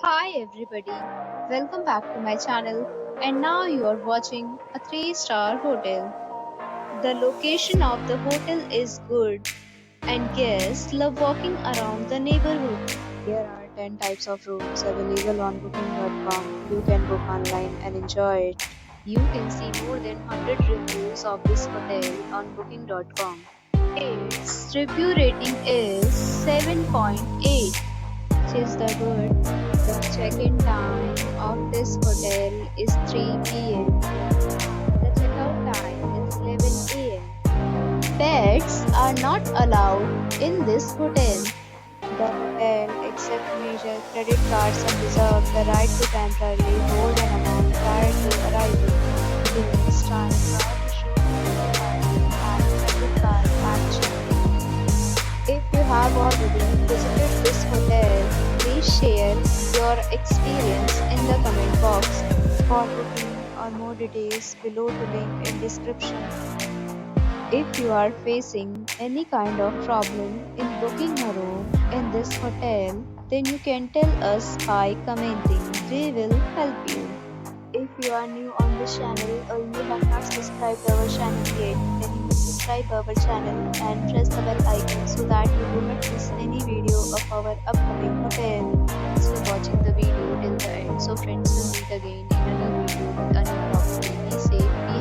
Hi everybody, welcome back to my channel and now you are watching a 3-star hotel. The location of the hotel is good and guests love walking around the neighborhood. There are 10 types of rooms available on booking.com. You can book online and enjoy it. You can see more than 100 reviews of this hotel on booking.com. Its review rating is 7.8, which is the good. The check-in time of this hotel is 3 p.m. The checkout time is 11 a.m. Pets are not allowed in this hotel. The hotel accepts major credit cards and reserves the right to temporarily hold an amount prior to arrival. Guests are allowed to show credit card at check-in. If you have already visited this hotel, please share your experience in the comment box. For booking or more details, below the link in description. If you are facing any kind of problem in booking a room in this hotel, then you can tell us by commenting. We will help you. If you are new on this channel or you have not subscribed our channel yet, then you must subscribe our channel and press the bell icon so that you do not miss any video of our upcoming hotel. Thanks for watching the video till the end. So friends, will meet again in another video with a new property. Be safe.